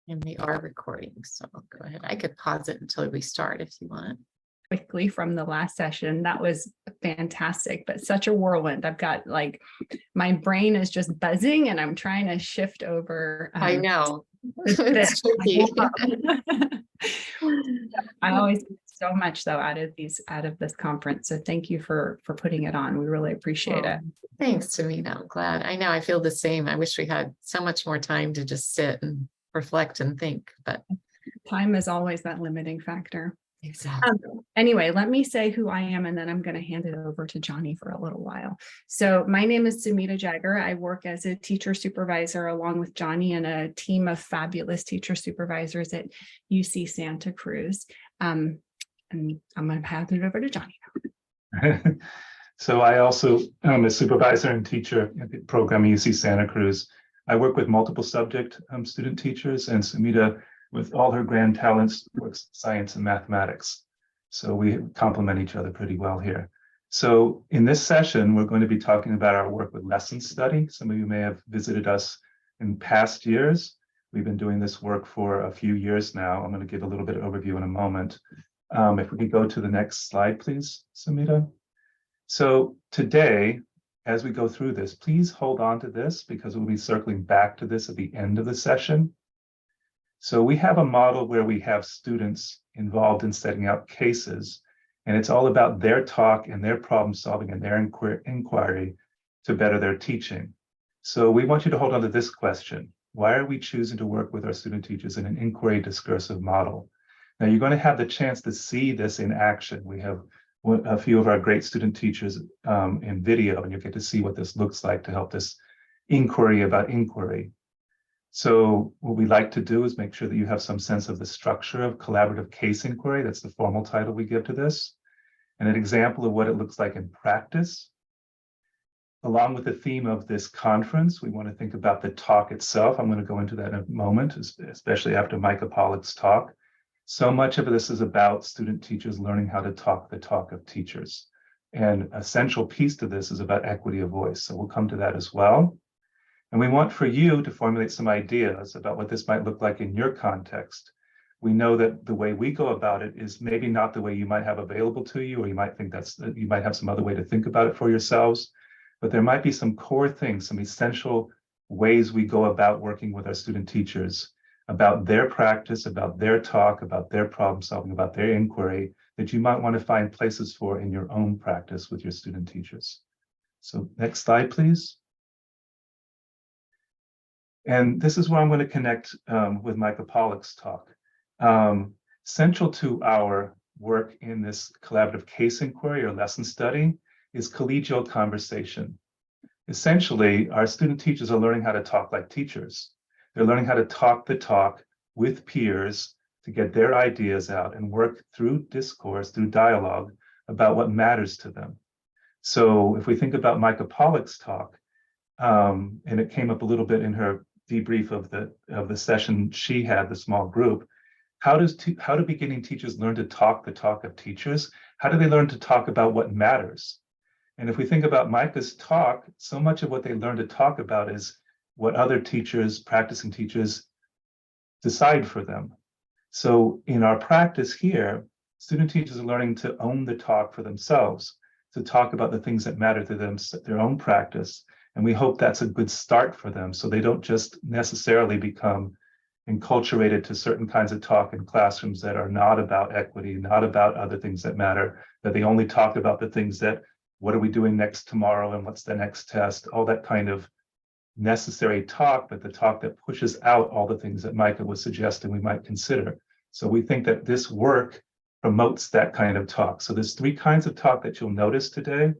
And we are recording, so go ahead. I could pause it until we start if you want. Quickly from the last session. That was fantastic, but such a whirlwind. I've got my brain is just buzzing and I'm trying to shift over. I know. It's tricky. I always get so much though out of this conference. So thank you for putting it on. We really appreciate it. Thanks, Sumita. I'm glad. I know I feel the same. I wish we had so much more time to just sit and reflect and think, but time is always that limiting factor. Exactly. Anyway, let me say who I am, and then I'm going to hand it over to Johnnie for a little while. So my name is Sumita Jaggar. I work as a teacher supervisor along with Johnnie and a team of fabulous teacher supervisors at UC Santa Cruz. And I'm going to hand it over to Johnnie now. So I also am a supervisor and teacher at the program at UC Santa Cruz. I work with multiple subject student teachers, and Sumita, with all her grand talents, works science and mathematics. So we complement each other pretty well here. So in this session, we're going to be talking about our work with lesson study. Some of you may have visited us in past years. We've been doing this work for a few years now. I'm going to give a little bit of overview in a moment. If we could go to the next slide, please, Sumita. So today, as we go through this, please hold on to this because we'll be circling back to this at the end of the session. So we have a model where we have students involved in setting out cases, and it's all about their talk and their problem solving and their inquiry to better their teaching. So we want you to hold on to this question. Why are we choosing to work with our student teachers in an inquiry discursive model? Now you're going to have the chance to see this in action. We have a few of our great student teachers in video, and you'll get to see what this looks like to help this inquiry about inquiry. So what we like to do is make sure that you have some sense of the structure of collaborative case inquiry. That's the formal title we give to this. And an example of what it looks like in practice. Along with the theme of this conference, we want to think about the talk itself. I'm going to go into that in a moment, especially after Micah Pollock's talk. So much of this is about student teachers learning how to talk the talk of teachers. And a central piece to this is about equity of voice. So we'll come to that as well. And we want for you to formulate some ideas about what this might look like in your context. We know that the way we go about it is maybe not the way you might have available to you, or you might think you might have some other way to think about it for yourselves. But there might be some core things, some essential ways we go about working with our student teachers, about their practice, about their talk, about their problem solving, about their inquiry, that you might want to find places for in your own practice with your student teachers. So next slide, please. And this is where I'm going to connect with Micah Pollock's talk. Central to our work in this collaborative case inquiry or lesson study is collegial conversation. Essentially, our student teachers are learning how to talk like teachers. They're learning how to talk the talk with peers to get their ideas out and work through discourse, through dialogue about what matters to them. So if we think about Micah Pollock's talk, and it came up a little bit in her debrief of the session she had, the small group. How do beginning teachers learn to talk the talk of teachers? How do they learn to talk about what matters? And if we think about Micah's talk, so much of what they learn to talk about is what other teachers, practicing teachers, decide for them. So in our practice here, student teachers are learning to own the talk for themselves, to talk about the things that matter to them, their own practice. And we hope that's a good start for them, so they don't just necessarily become enculturated to certain kinds of talk in classrooms that are not about equity, not about other things that matter, that they only talk about the things that, what are we doing next tomorrow and what's the next test, all that kind of necessary talk, but the talk that pushes out all the things that Micah was suggesting we might consider. So we think that this work promotes that kind of talk. So there's three kinds of talk that you'll notice today.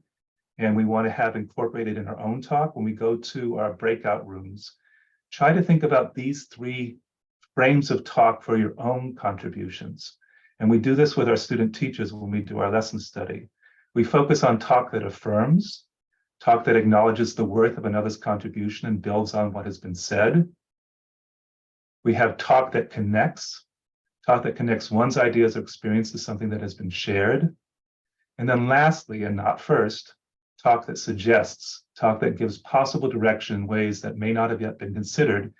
And we want to have incorporated in our own talk when we go to our breakout rooms. Try to think about these three frames of talk for your own contributions. And we do this with our student teachers when we do our lesson study. We focus on talk that affirms, talk that acknowledges the worth of another's contribution and builds on what has been said. We have talk that connects one's ideas or experience to something that has been shared. And then lastly, and not first, talk that suggests, talk that gives possible direction in ways that may not have yet been considered,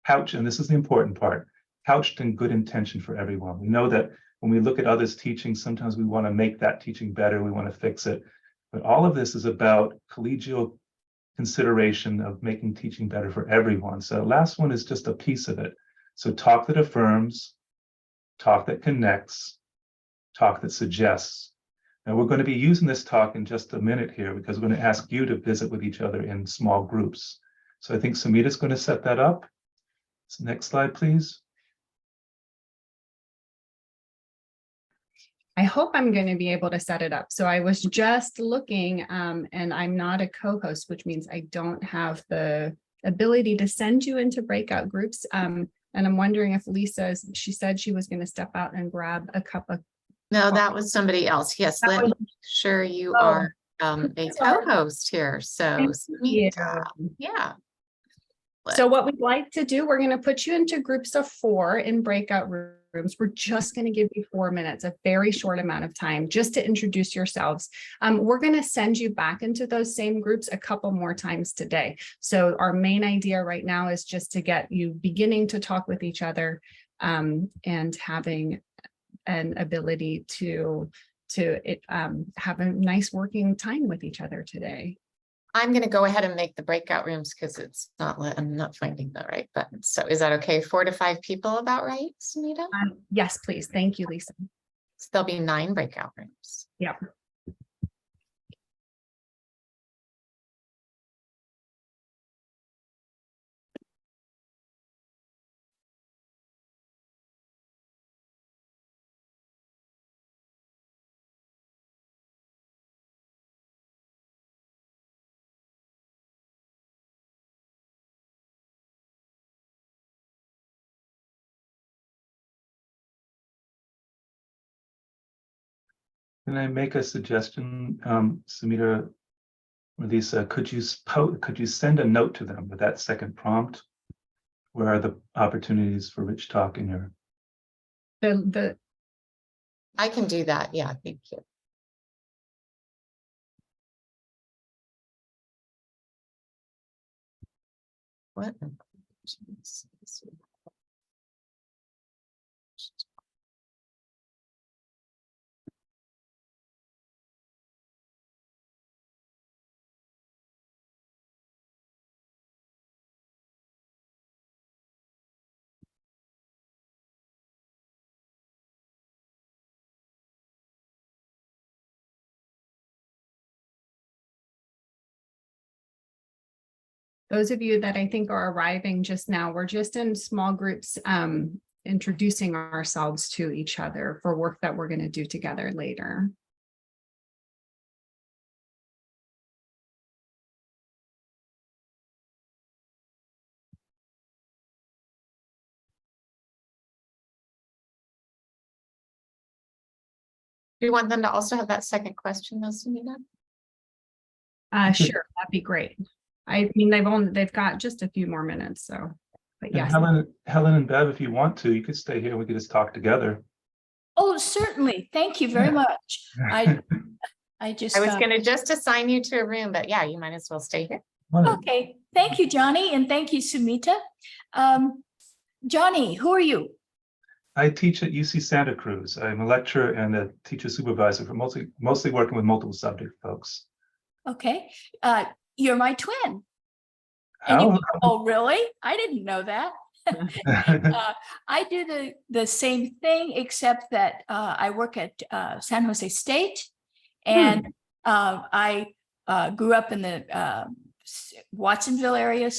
and this is the important part, couched in good intention for everyone. We know that when we look at others' teaching, sometimes we want to make that teaching better, we want to fix it. But all of this is about collegial consideration of making teaching better for everyone. So the last one is just a piece of it. So talk that affirms, talk that connects, talk that suggests. And we're going to be using this talk in just a minute here because we're going to ask you to visit with each other in small groups. So I think Sumita's going to set that up. So next slide, please. I hope I'm going to be able to set it up. So I was just looking, and I'm not a co-host, which means I don't have the ability to send you into breakout groups. And I'm wondering if Lisa, she said she was going to step out and grab a cup of. No, that was somebody else. Yes, let me make sure you are a co-host here. So, Sumita, yeah. So what we'd like to do, we're going to put you into groups of 4 in breakout rooms. We're just going to give you 4 minutes, a very short amount of time, just to introduce yourselves. We're going to send you back into those same groups a couple more times today. So our main idea right now is just to get you beginning to talk with each other, and having an ability to have a nice working time with each other today. I'm going to go ahead and make the breakout rooms because I'm not finding the right button. So is that okay? 4 to 5 people, about right, Sumita? Yes, please. Thank you, Lisa. So there'll be 9 breakout rooms. Yep. Can I make a suggestion, Sumita or Lisa? Could you send a note to them with that second prompt? Where are the opportunities for rich talk in your? I can do that. Yeah, thank you. What? Those of you that I think are arriving just now, we're just in small groups, introducing ourselves to each other for work that we're going to do together later. Do you want them to also have that second question, though, Sumita? Sure, that'd be great. I mean, they've got just a few more minutes, so. But yes. Helen and Bev, if you want to, you could stay here. We could just talk together. Oh, certainly. Thank you very much. I was going to just assign you to a room, but yeah, you might as well stay here. Okay. Thank you, Johnnie, and thank you, Sumita. Johnnie, who are you? I teach at UC Santa Cruz. I'm a lecturer and a teacher supervisor for mostly working with multiple subject folks. Okay. You're my twin. How? Oh, really? I didn't know that. I do the same thing, except that I work at San Jose State, and I grew up in the Watsonville area.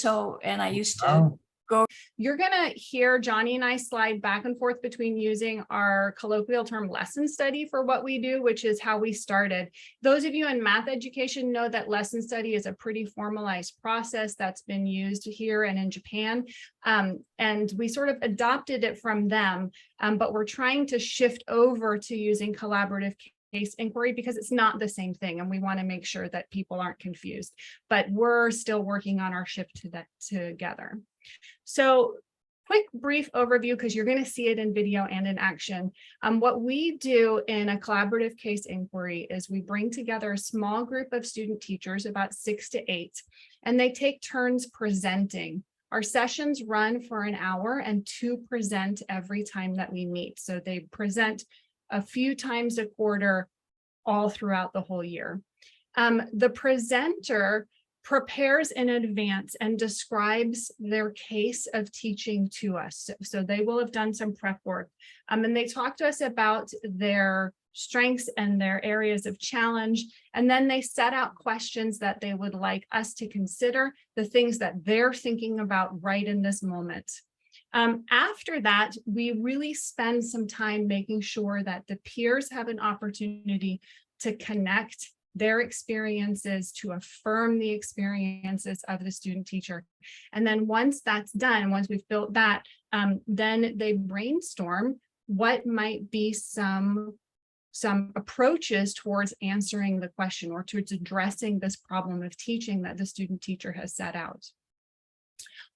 And I used to go. You're going to hear Johnnie and I slide back and forth between using our colloquial term lesson study for what we do, which is how we started. Those of you in math education know that lesson study is a pretty formalized process that's been used here and in Japan. And we sort of adopted it from them, but we're trying to shift over to using collaborative case inquiry because it's not the same thing, and we want to make sure that people aren't confused, but we're still working on our shift to that together. So quick brief overview, because you're going to see it in video and in action. What we do in a collaborative case inquiry is we bring together a small group of student teachers, about 6 to 8, and they take turns presenting Our sessions run for an hour and 2 present every time that we meet. So they present a few times a quarter all throughout the whole year. The presenter prepares in advance and describes their case of teaching to us. So they will have done some prep work. And they talk to us about their strengths and their areas of challenge. And then they set out questions that they would like us to consider, the things that they're thinking about right in this moment. After that, we really spend some time making sure that the peers have an opportunity to connect their experiences, to affirm the experiences of the student teacher. And then once that's done, once we've built that, then they brainstorm what might be some approaches towards answering the question or towards addressing this problem of teaching that the student teacher has set out.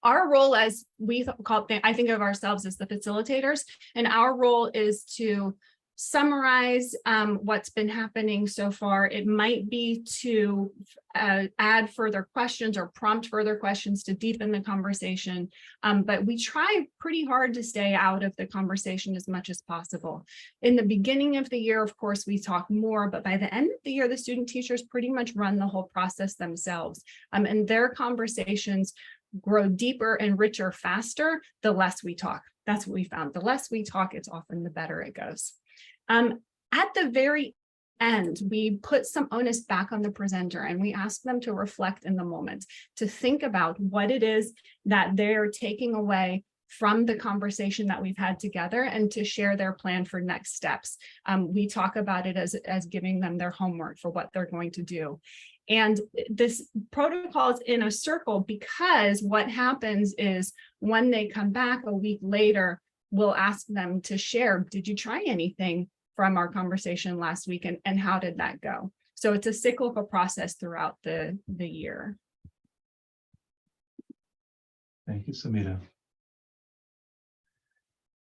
Our role, as we call it, I think of ourselves as the facilitators, and our role is to summarize what's been happening so far. It might be to add further questions or prompt further questions to deepen the conversation, but we try pretty hard to stay out of the conversation as much as possible. In the beginning of the year, of course, we talk more, but by the end of the year, the student teachers pretty much run the whole process themselves, and their conversations grow deeper and richer faster the less we talk. That's what we found. The less we talk, it's often the better it goes. At the very end, we put some onus back on the presenter and we ask them to reflect in the moment, to think about what it is that they're taking away from the conversation that we've had together and to share their plan for next steps. We talk about it as giving them their homework for what they're going to do. And this protocol is in a circle because what happens is when they come back a week later, we'll ask them to share, did you try anything from our conversation last week and how did that go? So it's a cyclical process throughout the year. Thank you, Sumita.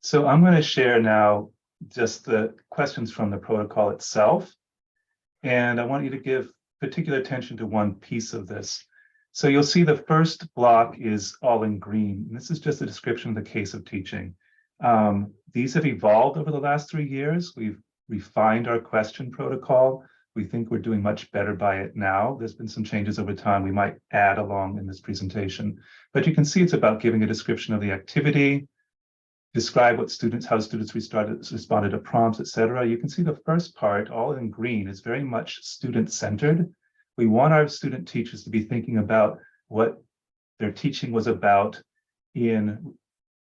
So I'm going to share now just the questions from the protocol itself. And I want you to give particular attention to one piece of this. So you'll see the first block is all in green. And this is just a description of the case of teaching. These have evolved over the last 3 years. We've refined our question protocol. We think we're doing much better by it now. There's been some changes over time we might add along in this presentation. But you can see it's about giving a description of the activity, describe what how students responded to prompts, etc. You can see the first part, all in green, is very much student-centered. We want our student teachers to be thinking about what their teaching was about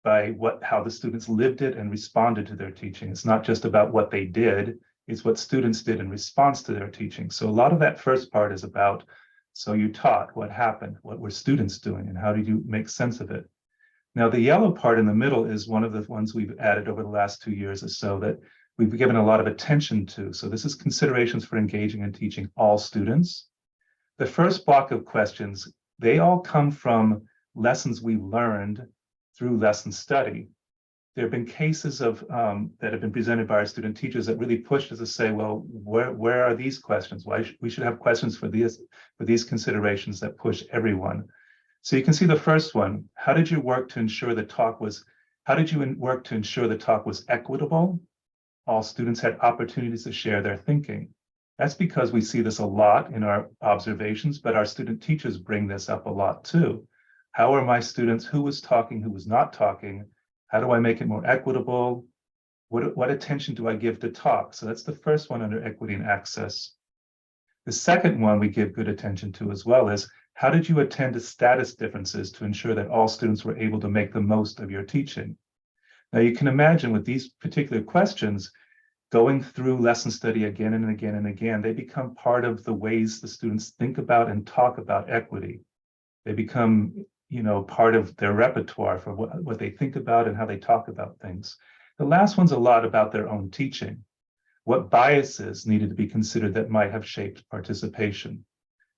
how the students lived it and responded to their teaching. It's not just about what they did, it's what students did in response to their teaching. So a lot of that first part is about, so you taught, what happened, what were students doing, and how did you make sense of it? Now, the yellow part in the middle is one of the ones we've added over the last 2 years or so that we've given a lot of attention to. So this is considerations for engaging and teaching all students. The first block of questions, they all come from lessons we learned through lesson study. There have been cases of that have been presented by our student teachers that really pushed us to say, well, where are these questions? We should have questions for these considerations that push everyone. So you can see the first one. How did you work to ensure the talk was equitable? All students had opportunities to share their thinking. That's because we see this a lot in our observations, but our student teachers bring this up a lot too. How are my students, who was talking, who was not talking? How do I make it more equitable? What attention do I give to talk? So that's the first one under equity and access. The second one we give good attention to as well is, how did you attend to status differences to ensure that all students were able to make the most of your teaching? Now you can imagine with these particular questions, going through lesson study again and again and again, they become part of the ways the students think about and talk about equity. They become, part of their repertoire for what they think about and how they talk about things. The last one's a lot about their own teaching. What biases needed to be considered that might have shaped participation?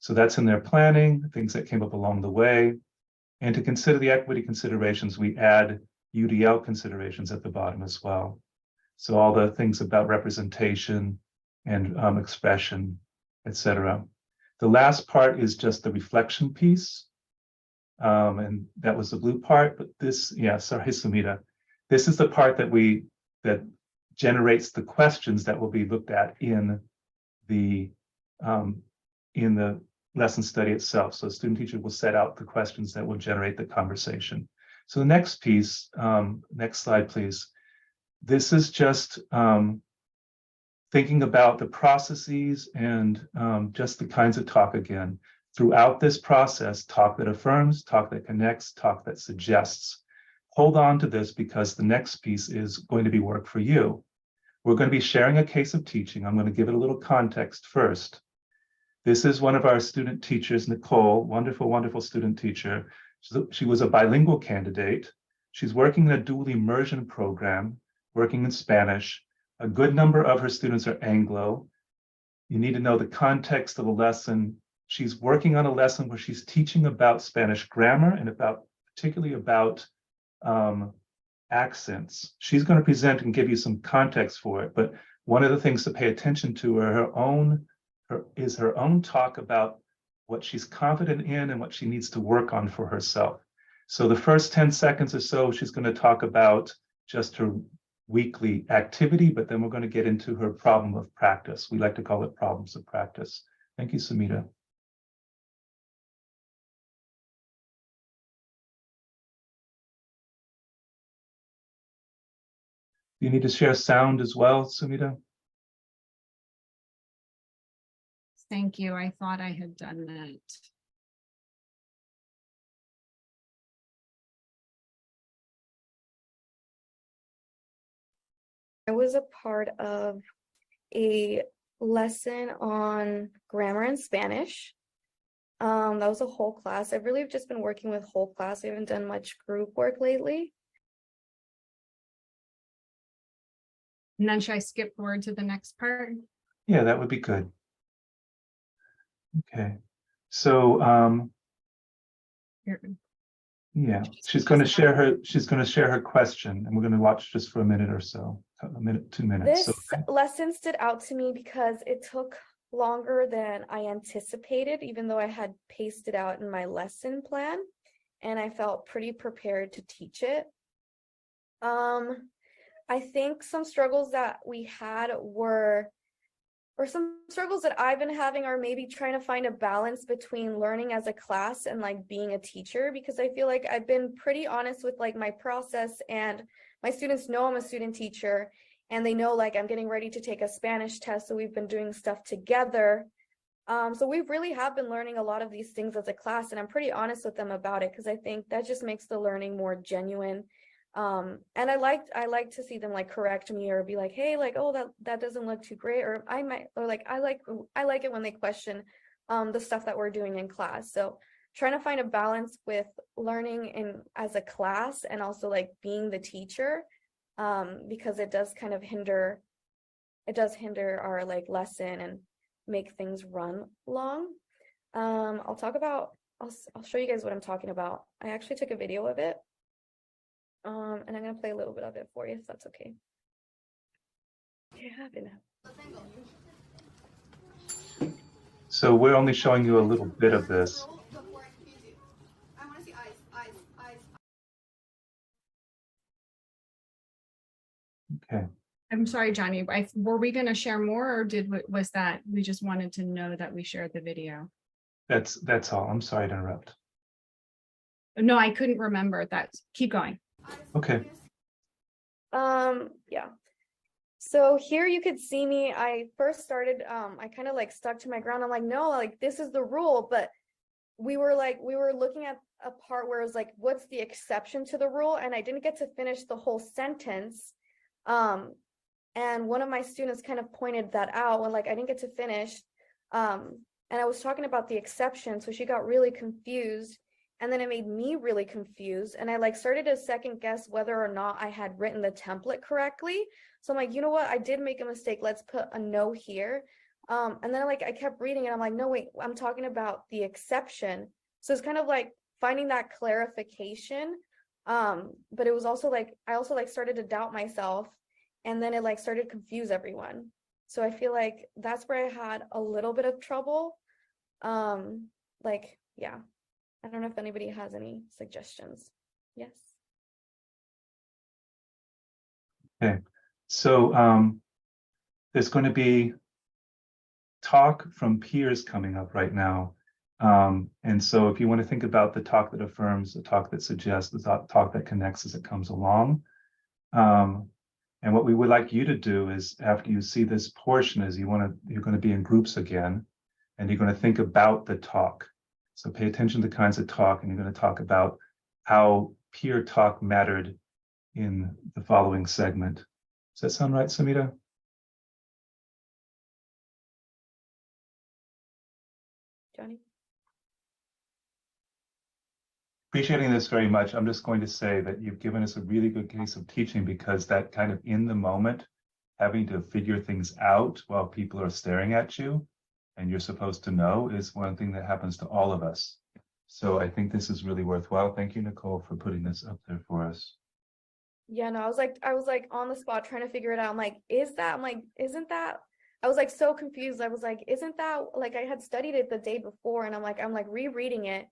So that's in their planning, things that came up along the way. And to consider the equity considerations, we add UDL considerations at the bottom as well. So all the things about representation and expression, etc. The last part is just the reflection piece. And that was the blue part, but this, yeah, sorry, Sumita. This is the part that generates the questions that will be looked at in the lesson study itself. So student teacher will set out the questions that will generate the conversation. So the next piece, next slide, please. This is just thinking about the processes and just the kinds of talk again. Throughout this process, talk that affirms, talk that connects, talk that suggests. Hold on to this because the next piece is going to be work for you. We're going to be sharing a case of teaching. I'm going to give it a little context first. This is one of our student teachers, Nicole, wonderful, wonderful student teacher. She was a bilingual candidate. She's working in a dual immersion program, working in Spanish. A good number of her students are Anglo. You need to know the context of the lesson. She's working on a lesson where she's teaching about Spanish grammar and particularly about accents. She's going to present and give you some context for it, but one of the things to pay attention to are her own talk about what she's confident in and what she needs to work on for herself. So the first 10 seconds or so, she's going to talk about just her weekly activity, but then we're going to get into her problem of practice. We like to call it problems of practice. Thank you, Sumita. You need to share sound as well, Sumita? Thank you. I thought I had done that. I was a part of a lesson on grammar in Spanish. That was a whole class. I've really just been working with whole class. I haven't done much group work lately. And then should I skip forward to the next part? Yeah, that would be good. Okay. So Here. yeah, she's going to share her question, and we're going to watch just for a minute or so, a minute, 2 minutes. This lesson stood out to me because it took longer than I anticipated, even though I had paced it out in my lesson plan, and I felt pretty prepared to teach it. I think some struggles that we had or some struggles that I've been having are maybe trying to find a balance between learning as a class and like being a teacher, because I feel like I've been pretty honest with like my process, and my students know I'm a student teacher and they know like I'm getting ready to take a Spanish test. So we've been doing stuff together. So we really have been learning a lot of these things as a class, and I'm pretty honest with them about it because I think that just makes the learning more genuine. And I like to see them like correct me or be like, hey, like, oh, that doesn't look too great, or I like it when they question the stuff that we're doing in class. So trying to find a balance with learning as a class and also like being the teacher, because it does kind of hinder our like lesson and make things run long. I'll show you guys what I'm talking about. I actually took a video of it. And I'm gonna play a little bit of it for you, if that's okay. Yeah, So we're only showing you a little bit of this. Okay. I'm sorry, Johnnie. Were we going to share more, or was that we just wanted to know that we shared the video? That's all. I'm sorry to interrupt. No, I couldn't remember that. Keep going. Okay. Yeah. So here you could see me. I first started, I kind of like stuck to my ground. I'm like, no, like this is the rule. But we were looking at a part where it was like, what's the exception to the rule? And I didn't get to finish the whole sentence. And one of my students kind of pointed that out when like I didn't get to finish. And I was talking about the exception. So she got really confused. And then it made me really confused. And I like started to second guess whether or not I had written the template correctly. So I'm like, you know what? I did make a mistake. Let's put a no here. And then like I kept reading and I'm like, no, wait, I'm talking about the exception. So it's kind of like finding that clarification. But it was also like, I also like started to doubt myself, and then it like started to confuse everyone. So I feel like that's where I had a little bit of trouble. Yeah. I don't know if anybody has any suggestions. Yes. Okay, so there's going to be talk from peers coming up right now. And so if you want to think about the talk that affirms, the talk that suggests, the talk that connects as it comes along. And what we would like you to do is, after you see this portion, is you're going to be in groups again, and you're going to think about the talk. So pay attention to the kinds of talk, and you're going to talk about how peer talk mattered in the following segment. Does that sound right, Sumita? Johnnie? Appreciating this very much. I'm just going to say that you've given us a really good case of teaching, because that kind of in the moment, having to figure things out while people are staring at you and you're supposed to know, is one thing that happens to all of us. So I think this is really worthwhile. Thank you, Nicole, for putting this up there for us. Yeah, no, I was like on the spot trying to figure it out. I'm like, isn't that? I was like so confused. I was like, isn't that, like, I had studied it the day before, and I'm like rereading it.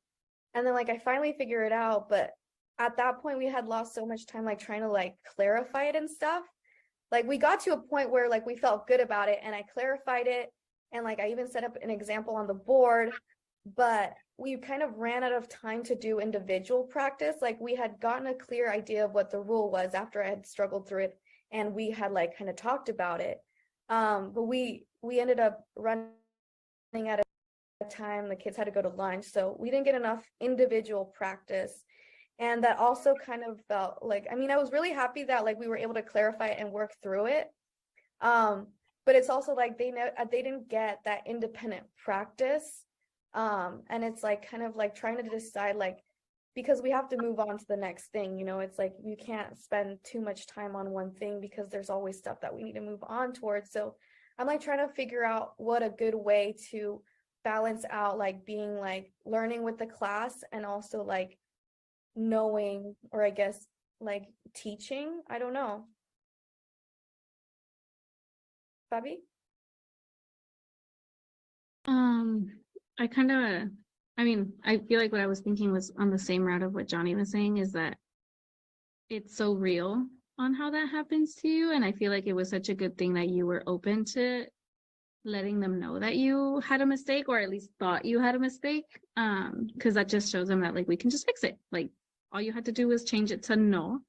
And then like I finally figure it out, but at that point we had lost so much time like trying to like clarify it and stuff. Like we got to a point where like we felt good about it, and I clarified it, and like I even set up an example on the board, but we kind of ran out of time to do individual practice. Like we had gotten a clear idea of what the rule was after I had struggled through it, and we had like kind of talked about it. But we ended up running out of time. The kids had to go to lunch, so we didn't get enough individual practice. And that also kind of felt like, I mean, I was really happy that like we were able to clarify it and work through it. But it's also like they didn't get that independent practice. And it's like kind of like trying to decide, like, because we have to move on to the next thing, you know, it's like you can't spend too much time on one thing because there's always stuff that we need to move on towards. So I'm like trying to figure out what a good way to balance out, like being like learning with the class and also like knowing, or I guess like teaching. I don't know. Fabi? I feel like what I was thinking was on the same route of what Johnnie was saying, is that it's so real on how that happens to you. And I feel like it was such a good thing that you were open to letting them know that you had a mistake, or at least thought you had a mistake. Because that just shows them that like we can just fix it. Like all you had to do was change it to no,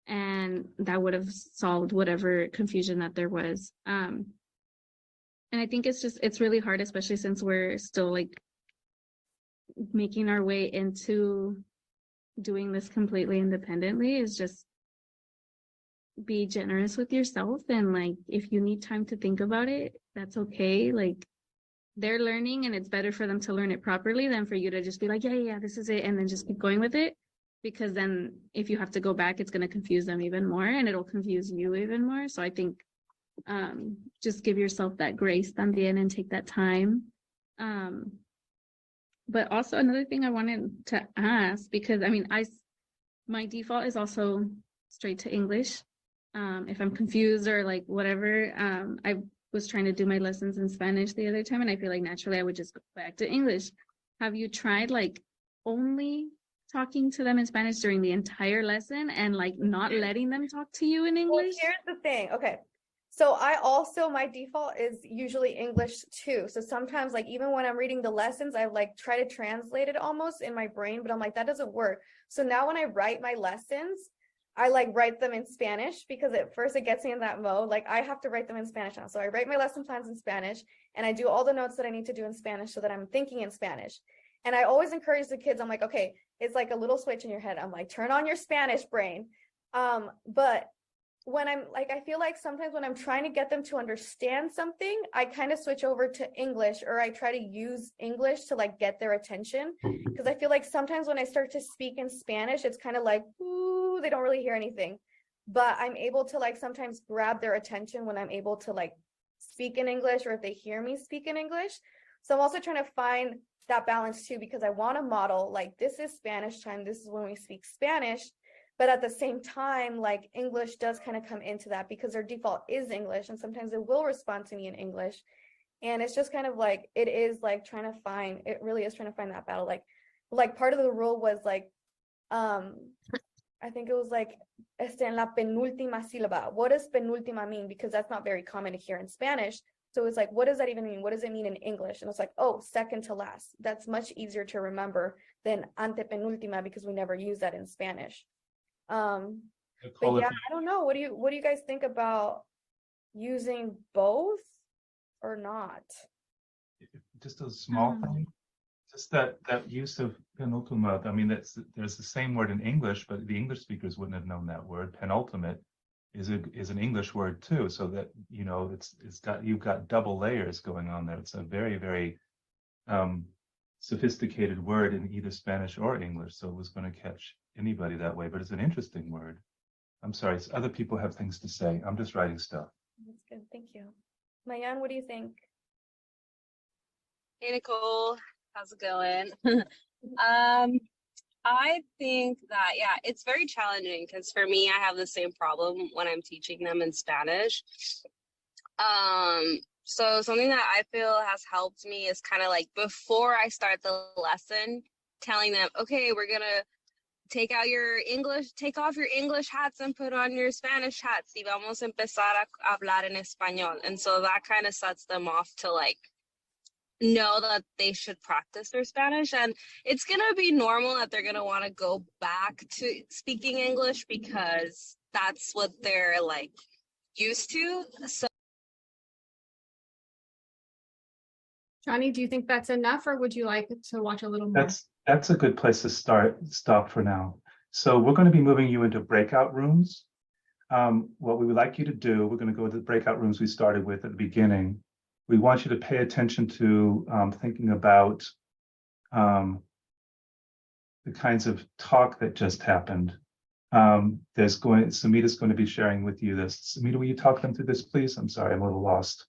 and that would have solved whatever confusion that there was. And I think it's really hard, especially since we're still like making our way into doing this completely independently, is just be generous with yourself. And like, if you need time to think about it, that's okay. Like they're learning, and it's better for them to learn it properly than for you to just be like, yeah, this is it, and then just keep going with it. Because then if you have to go back, it's going to confuse them even more, and it'll confuse you even more. So I think just give yourself that grace también and take that time. But also another thing I wanted to ask, because I mean, my default is also straight to English. If I'm confused or like whatever, I was trying to do my lessons in Spanish the other time, and I feel like naturally I would just go back to English. Have you tried like only talking to them in Spanish during the entire lesson and like not letting them talk to you in English? Well, here's the thing. Okay. So my default is usually English too. So sometimes like even when I'm reading the lessons, I like try to translate it almost in my brain, but I'm like, that doesn't work. So now when I write my lessons, I like write them in Spanish, because at first it gets me in that mode. Like I have to write them in Spanish now. So I write my lesson plans in Spanish, and I do all the notes that I need to do in Spanish so that I'm thinking in Spanish. And I always encourage the kids, I'm like, okay, it's like a little switch in your head. I'm like, turn on your Spanish brain. But when I'm like, I feel like sometimes when I'm trying to get them to understand something, I kind of switch over to English, or I try to use English to like get their attention. Because I feel like sometimes when I start to speak in Spanish, it's kind of like, ooh, they don't really hear anything. But I'm able to like sometimes grab their attention when I'm able to like speak in English, or if they hear me speak in English. So I'm also trying to find that balance too, because I want to model like, this is Spanish time, this is when we speak Spanish. But at the same time, like English does kind of come into that, because their default is English, and sometimes it will respond to me in English. And it's just kind of like, it really is trying to find that battle. Like like part of the rule was like, I think it was like, en la penúltima sílaba. What does penúltima mean? Because that's not very common to hear in Spanish. So it's like, what does that even mean? What does it mean in English? And it's like, oh, second to last. That's much easier to remember than antepenúltima, because we never use that in Spanish. But yeah, I don't know. What do you guys think about using both or not? Just a small thing. Just that use of penultimate. I mean, there's the same word in English, but the English speakers wouldn't have known that word. Penultimate is an English word too. So that, you know, you've got double layers going on there. It's a very, very sophisticated word in either Spanish or English. So it was going to catch anybody that way. But it's an interesting word. I'm sorry, other people have things to say. I'm just writing stuff. That's good. Thank you. Mayan, what do you think? Hey, Nicole. How's it going? I think that, yeah, it's very challenging because for me, I have the same problem when I'm teaching them in Spanish. So something that I feel has helped me is kind of like before I start the lesson, telling them, okay, we're gonna take off your English hats and put on your Spanish hats. Y vamos a empezar a hablar en español. And so that kind of sets them off to like know that they should practice their Spanish. And it's going to be normal that they're going to want to go back to speaking English because that's what they're like used to. So Johnnie, do you think that's enough, or would you like to watch a little more? That's a good place to stop for now. So we're going to be moving you into breakout rooms. What we would like you to do, we're going to go to the breakout rooms we started with at the beginning. We want you to pay attention to thinking about the kinds of talk that just happened. Sumita's going to be sharing with you this. Sumita, will you talk them through this, please? I'm sorry, I'm a little lost.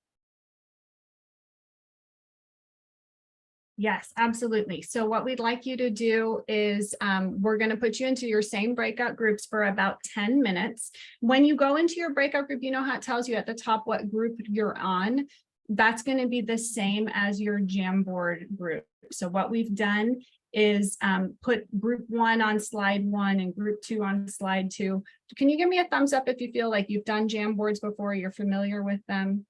Yes, absolutely. So what we'd like you to do is we're going to put you into your same breakout groups for about 10 minutes. When you go into your breakout group, you know how it tells you at the top what group you're on. That's going to be the same as your Jamboard group. So what we've done is put group 1 on slide 1 and group 2 on slide 2. Can you give me a thumbs up if you feel like you've done Jamboards before, you're familiar with them?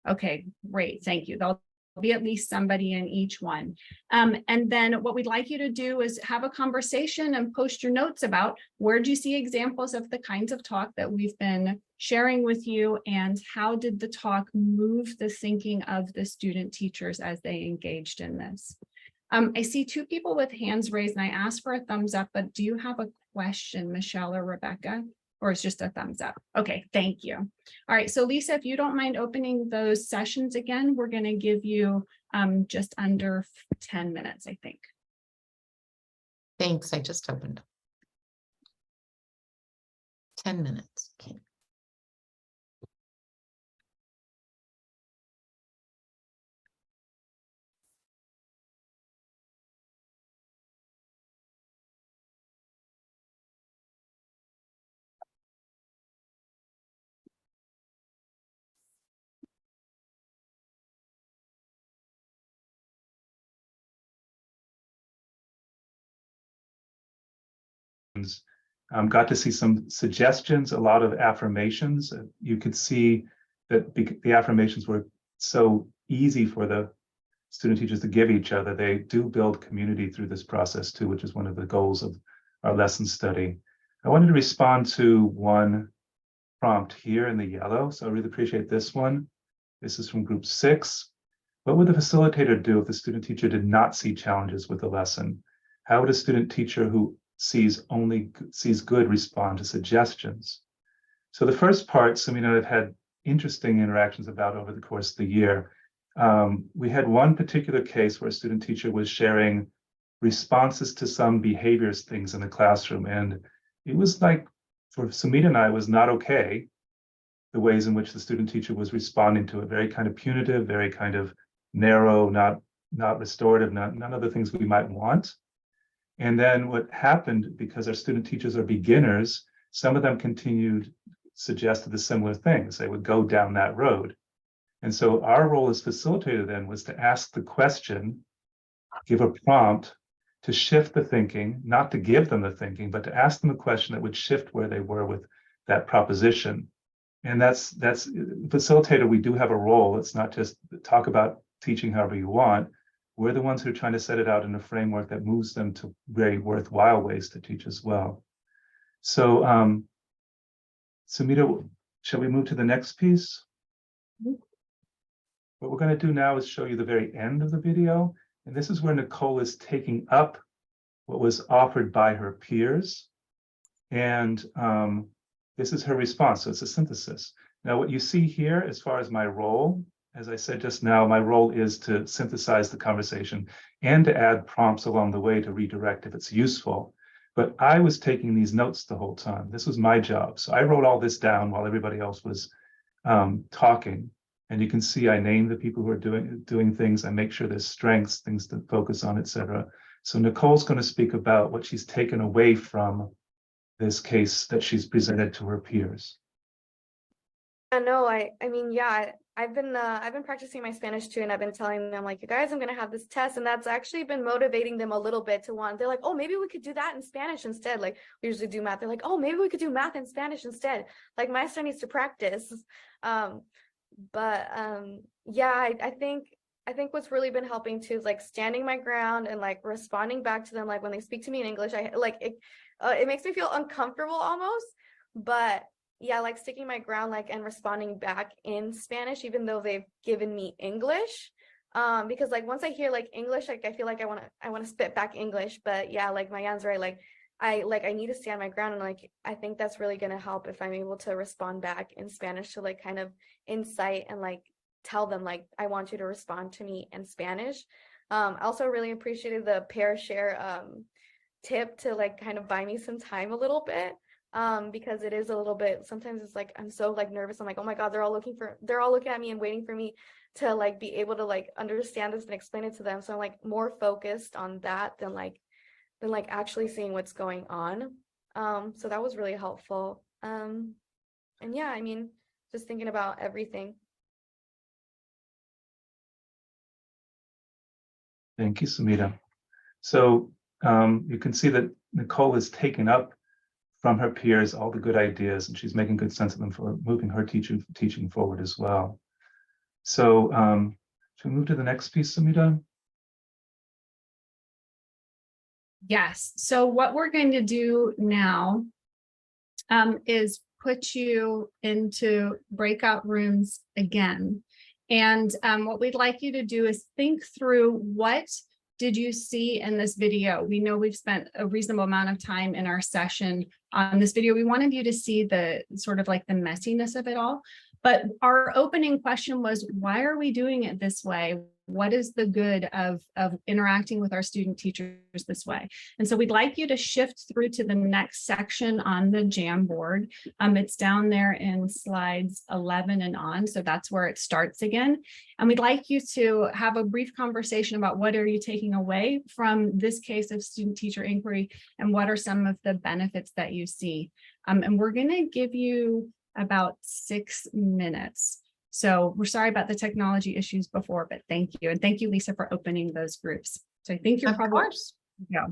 Okay, great. Thank you. There'll be at least somebody in each one. And then what we'd like you to do is have a conversation and post your notes about where do you see examples of the kinds of talk that we've been sharing with you, and how did the talk move the thinking of the student teachers as they engaged in this. I see 2 people with hands raised, and I asked for a thumbs up, but do you have a question, Michelle or Rebecca? Or it's just a thumbs up? Okay, thank you. All right, so Lisa, if you don't mind opening those sessions again, we're going to give you just under 10 minutes, I think. Thanks, I just opened. 10 minutes, okay. Got to see some suggestions, a lot of affirmations. You could see that the affirmations were so easy for the student teachers to give each other. They do build community through this process too, which is one of the goals of our lesson study. I wanted to respond to one prompt here in the yellow, so I really appreciate this one. This is from group 6. What would the facilitator do if the student teacher did not see challenges with the lesson? How would a student teacher who sees good respond to suggestions? So the first part, Sumita and I have had interesting interactions about over the course of the year. We had one particular case where a student teacher was sharing responses to some behaviors things in the classroom, and it was like, for Sumita and I, it was not okay, the ways in which the student teacher was responding to it. Very kind of punitive, very kind of narrow, not restorative, none of the things we might want. And then what happened, because our student teachers are beginners, some of them suggested the similar things. They would go down that road. And so our role as facilitator then was to ask the question, give a prompt, to shift the thinking, not to give them the thinking, but to ask them a question that would shift where they were with that proposition. And that's facilitator, we do have a role. It's not just talk about teaching however you want. We're the ones who are trying to set it out in a framework that moves them to very worthwhile ways to teach as well. So Sumita, shall we move to the next piece? What we're going to do now is show you the very end of the video. And this is where Nicole is taking up what was offered by her peers. And this is her response. So it's a synthesis. Now, what you see here, as far as my role, as I said just now, my role is to synthesize the conversation and to add prompts along the way to redirect if it's useful. But I was taking these notes the whole time. This was my job. So I wrote all this down while everybody else was talking. And you can see I name the people who are doing things. I make sure there's strengths, things to focus on, etc. So Nicole's going to speak about what she's taken away from this case that she's presented to her peers. I know. I mean, yeah, I've been practicing my Spanish too, and I've been telling them like, you guys, I'm gonna have this test, and that's actually been motivating them a little bit to want. They're like, oh, maybe we could do that in Spanish instead. Like we usually do math. They're like, oh, maybe we could do math in Spanish instead. Like my son needs to practice. Yeah, I think what's really been helping too is like standing my ground and like responding back to them. Like when they speak to me in English, I like it. It makes me feel uncomfortable almost, but yeah, like sticking my ground, like, and responding back in Spanish, even though they've given me English. Because like once I hear like English, like I feel like I want to spit back English. But yeah, like Mayan's right. Like I need to stand my ground, and like I think that's really gonna help if I'm able to respond back in Spanish to like kind of incite and like tell them like I want you to respond to me in Spanish. I also really appreciated the pair share tip to like kind of buy me some time a little bit. Because it is a little bit, sometimes it's like I'm so like nervous. I'm like, oh my God, they're all looking at me and waiting for me to like be able to like understand this and explain it to them. So I'm like more focused on that than actually seeing what's going on. So that was really helpful. And yeah, I mean, just thinking about everything. Thank you, Sumita. So you can see that Nicole has taken up from her peers all the good ideas, and she's making good sense of them for moving her teaching forward as well. So should we move to the next piece, Sumita? Yes. So what we're going to do now is put you into breakout rooms again. And what we'd like you to do is think through, what did you see in this video? We know we've spent a reasonable amount of time in our session on this video. We wanted you to see the sort of like the messiness of it all. But our opening question was, why are we doing it this way? What is the good of interacting with our student teachers this way? And so we'd like you to shift through to the next section on the Jamboard. It's down there in slides 11 and on. So that's where it starts again. And we'd like you to have a brief conversation about what are you taking away from this case of student-teacher inquiry, and what are some of the benefits that you see. And we're going to give you about 6 minutes. So we're sorry about the technology issues before, but thank you. And thank you, Lisa, for opening those groups. So I think you're probably, yeah.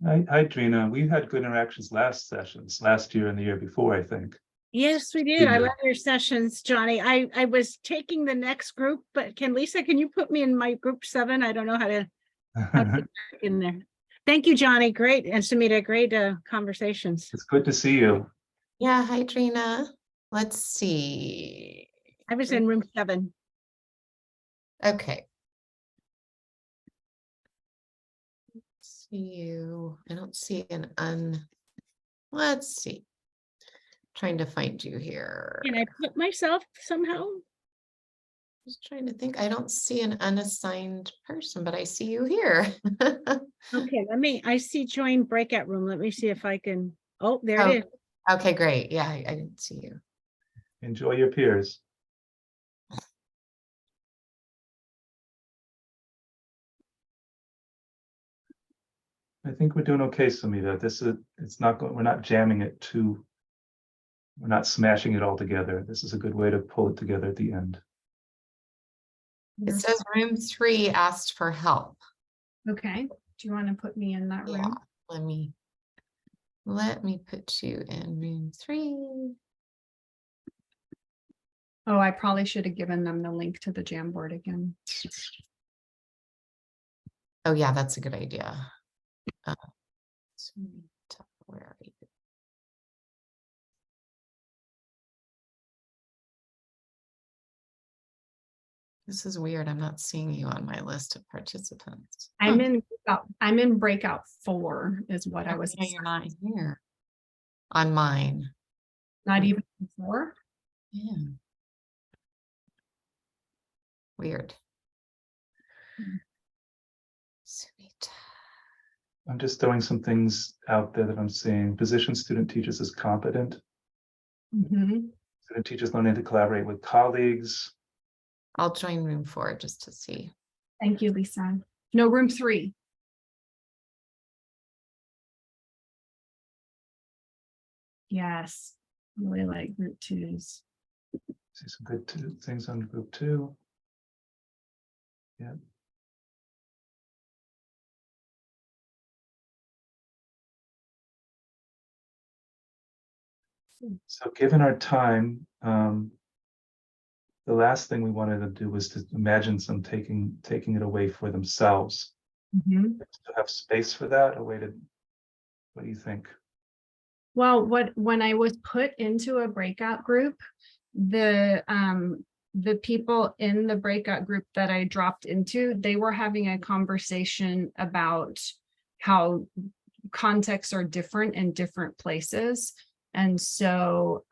Hi, Drina. We had good interactions last year and the year before, I think. Yes, we did. I love your sessions, Johnny. I was taking the next group, but can you put me in my group 7? I don't know how to get in there. Thank you, Johnny. Great. And Sumita, great conversations. It's good to see you. Yeah, hi, Trina. Let's see. I was in room 7. Okay. You, I don't see let's see. Trying to find you here. Can I put myself somehow? Just trying to think. I don't see an unassigned person, but I see you here. Okay, I see join breakout room. Let me see if I can. Oh, there it is. Okay, great. Yeah, I didn't see you. Enjoy your peers. I think we're doing okay, Sumita. It's not going, we're not jamming it too. We're not smashing it all together. This is a good way to pull it together at the end. It says room 3 asked for help. Okay, do you want to put me in that Yeah, room? let me put you in room 3. Oh, I probably should have given them the link to the Jamboard again. Oh yeah, that's a good idea. Sumita, where are you? This is weird. I'm not seeing you on my list of participants. I'm in breakout 4 is what I was. Yeah, you're not here on mine. Not even 4. Yeah. Weird. Sumita. I'm just throwing some things out there that I'm seeing. Position student teachers as competent. Mhm. Student teachers learning to collaborate with colleagues. I'll join room 4 just to see. Thank you, Lisa. No, room 3. Yes, really like group 2s. See some good things on group 2. Yeah. So given our time, the last thing we wanted to do was to imagine some taking it away for themselves. Mhm. To have space for that, what do you think? Well, when I was put into a breakout group, the people in the breakout group that I dropped into, they were having a conversation about how contexts are different in different places. And so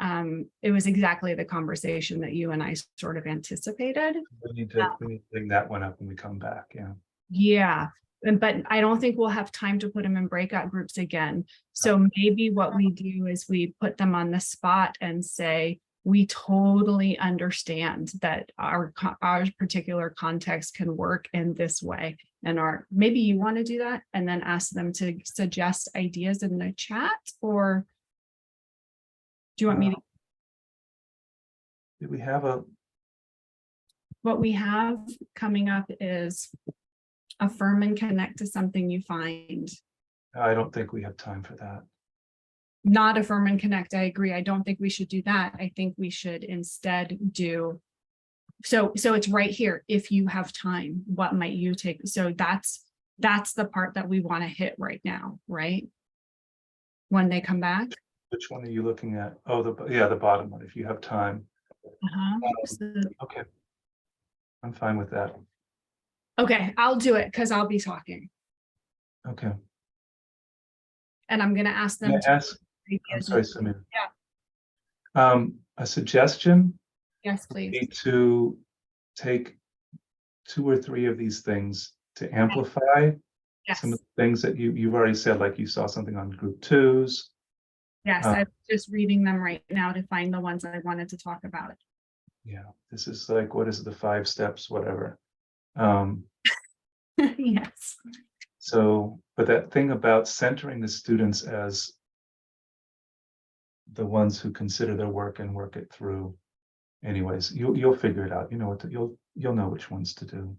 it was exactly the conversation that you and I sort of anticipated. We need to bring that one up when we come back. Yeah. Yeah. But I don't think we'll have time to put them in breakout groups again. So maybe what we do is we put them on the spot and say, we totally understand that our particular context can work in this way. And maybe you want to do that and then ask them to suggest ideas in the chat, or do you want me to? Did we have What we have coming up is affirm and connect to something you find. I don't think we have time for that. Not affirm and connect. I agree. I don't think we should do that. I think we should instead do. So it's right here. If you have time, what might you take? So that's the part that we want to hit right now, right? When they come back. Which one are you looking at? Oh, the bottom one, if you have time. Okay. I'm fine with that. Okay, I'll do it because I'll be talking. Okay. And I'm going to ask them I'm sorry, Sumita. Yeah. A suggestion. Yes, please. Be to take 2 or 3 of these things to amplify some of the things that you've already said, like you saw something on group 2s. Yes, I'm just reading them right now to find the ones I wanted to talk about. Yeah, this is like, what is the 5 steps, whatever. Yes. So, but that thing about centering the students as the ones who consider their work and work it through. Anyways, you'll figure it out. You know what you'll know which ones to do.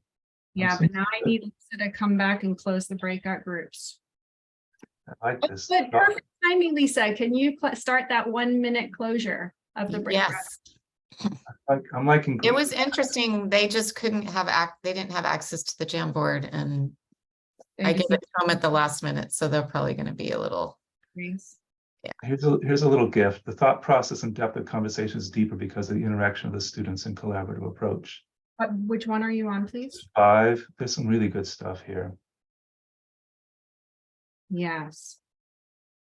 Yeah, but now I need Lisa to come back and close the breakout groups. I like this. Good, perfect timing, Lisa. Can you start that 1-minute closure of the breakout? Yes. I'm liking. It was interesting. They just couldn't have they didn't have access to the Jamboard, and I gave it to them at the last minute, so they're probably going to be a little. Yeah. Here's a little gift. The thought process and depth of conversation is deeper because of the interaction of the students and collaborative approach. Which one are you on, please? 5. There's some really good stuff here. Yes.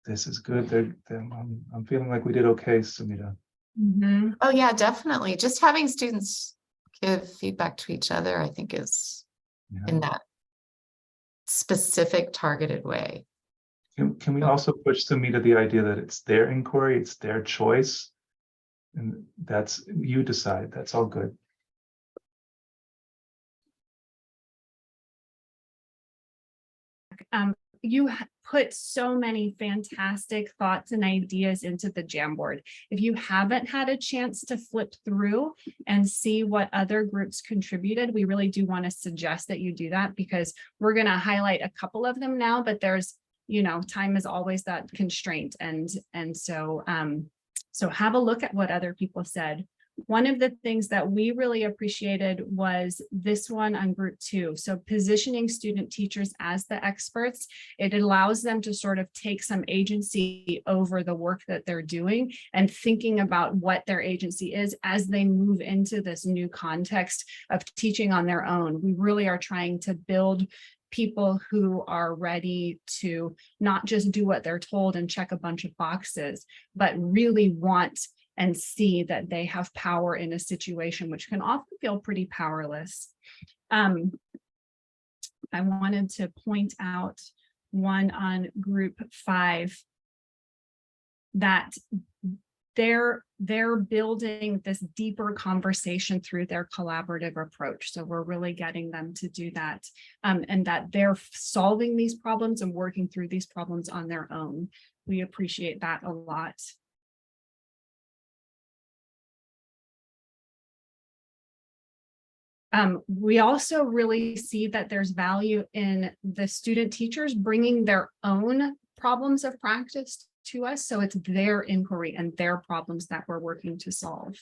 This is good. I'm feeling like we did okay, Sumita. Mm-hmm. Oh yeah, definitely. Just having students give feedback to each other, I think, is in that specific targeted way. Can we also push Sumita the idea that it's their inquiry, it's their choice, and that's, you decide. That's all good. put so many fantastic thoughts and ideas into the Jamboard. If you haven't had a chance to flip through and see what other groups contributed, we really do want to suggest that you do that, because we're going to highlight a couple of them now, but there's, time is always that constraint. And so have a look at what other people said. One of the things that we really appreciated was this one on group 2. So positioning student teachers as the experts, it allows them to sort of take some agency over the work that they're doing and thinking about what their agency is as they move into this new context of teaching on their own. We really are trying to build people who are ready to not just do what they're told and check a bunch of boxes, but really want and see that they have power in a situation, which can often feel pretty powerless. I wanted to point out one on group 5, that they're building this deeper conversation through their collaborative approach. So we're really getting them to do that, and that they're solving these problems and working through these problems on their own. We appreciate that a lot. We also really see that there's value in the student teachers bringing their own problems of practice to us. So it's their inquiry and their problems that we're working to solve.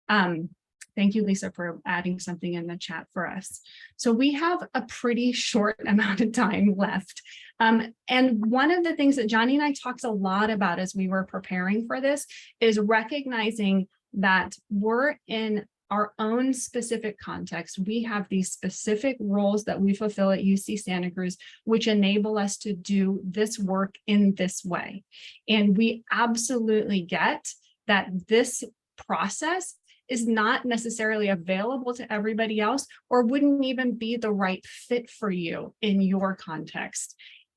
Thank you, Lisa, for adding something in the chat for us. So we have a pretty short amount of time left. And one of the things that Johnnie and I talked a lot about as we were preparing for this is recognizing that we're in our own specific context. We have these specific roles that we fulfill at UC Santa Cruz, which enable us to do this work in this way. And we absolutely get that this process is not necessarily available to everybody else, or wouldn't even be the right fit for you in your context.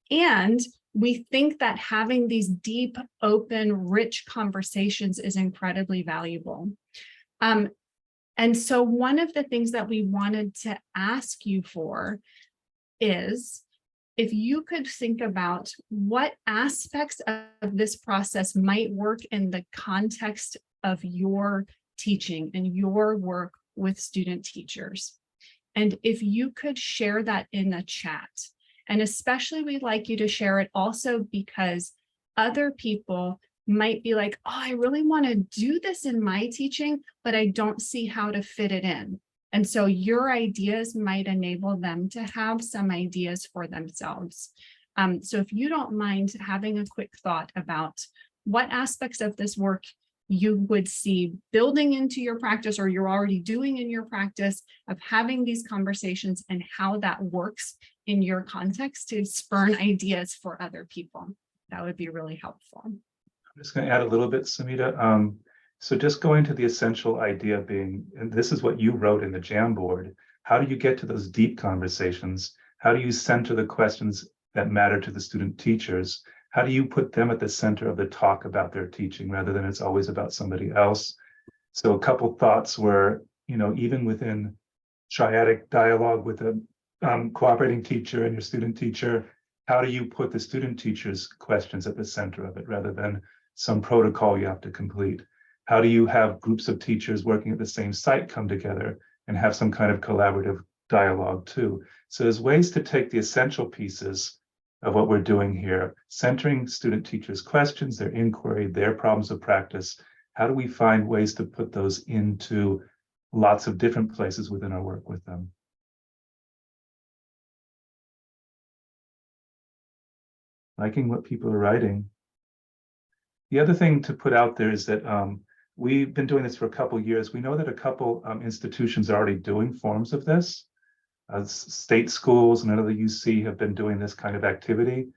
And we think that having these deep, open, rich conversations is incredibly valuable. And so one of the things that we wanted to ask you for is if you could think about what aspects of this process might work in the context of your teaching and your work with student teachers. And if you could share that in the chat, and especially we'd like you to share it also because other people might be like, oh, I really want to do this in my teaching, but I don't see how to fit it in. And so your ideas might enable them to have some ideas for themselves. So if you don't mind having a quick thought about what aspects of this work you would see building into your practice, or you're already doing in your practice, of having these conversations and how that works in your context to spurn ideas for other people, that would be really helpful. I'm just going to add a little bit, Sumita. So just going to the essential idea being, and this is what you wrote in the Jamboard, how do you get to those deep conversations? How do you center the questions that matter to the student teachers? How do you put them at the center of the talk about their teaching rather than it's always about somebody else? So a couple thoughts were, even within triadic dialogue with a cooperating teacher and your student teacher, how do you put the student teacher's questions at the center of it rather than some protocol you have to complete? How do you have groups of teachers working at the same site come together and have some kind of collaborative dialogue too? So there's ways to take the essential pieces of what we're doing here, centering student teachers' questions, their inquiry, their problems of practice. How do we find ways to put those into lots of different places within our work with them? Liking what people are writing. The other thing to put out there is that we've been doing this for a couple of years. We know that a couple institutions are already doing forms of this. State schools and another UC have been doing this kind of activity.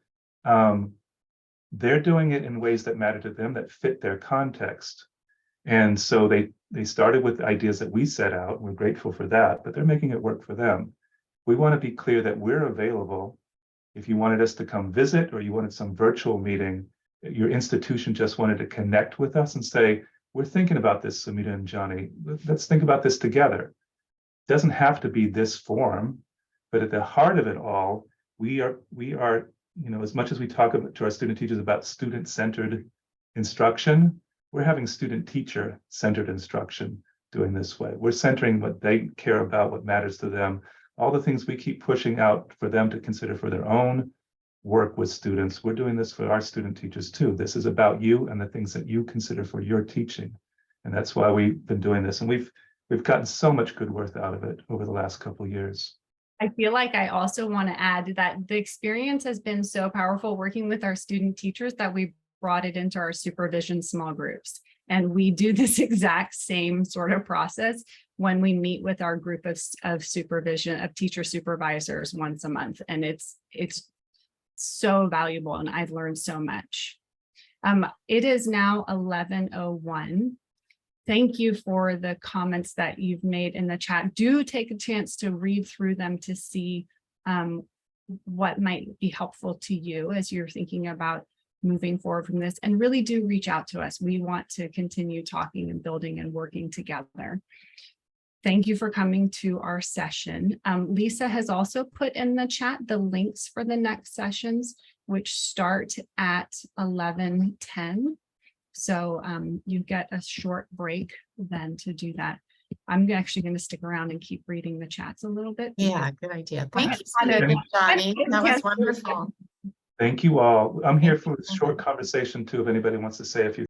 They're doing it in ways that matter to them, that fit their context. And so they started with ideas that we set out. We're grateful for that, but they're making it work for them. We want to be clear that we're available. If you wanted us to come visit, or you wanted some virtual meeting, your institution just wanted to connect with us and say, we're thinking about this, Sumita and Johnnie, let's think about this together. It doesn't have to be this form, but at the heart of it all, we are as much as we talk to our student teachers about student-centered instruction, we're having student teacher-centered instruction doing this way. We're centering what they care about, what matters to them, all the things we keep pushing out for them to consider for their own work with students. We're doing this for our student teachers too. This is about you and the things that you consider for your teaching. And that's why we've been doing this. And we've gotten so much good work out of it over the last couple of years. I feel like I also want to add that the experience has been so powerful working with our student teachers that we brought it into our supervision small groups. And we do this exact same sort of process when we meet with our group of supervision of teacher supervisors once a month. And it's so valuable, and I've learned so much. It is now 11:01. Thank you for the comments that you've made in the chat. Do take a chance to read through them to see what might be helpful to you as you're thinking about moving forward from this, and really do reach out to us. We want to continue talking and building and working together. Thank you for coming to our session. Lisa has also put in the chat the links for the next sessions, which start at 11:10. So you get a short break then to do that. I'm actually going to stick around and keep reading the chats a little bit. Yeah, good idea. Thank you so Thank much, you. Johnnie. That was wonderful. Thank you all. I'm here for a short conversation too, if anybody wants to say a few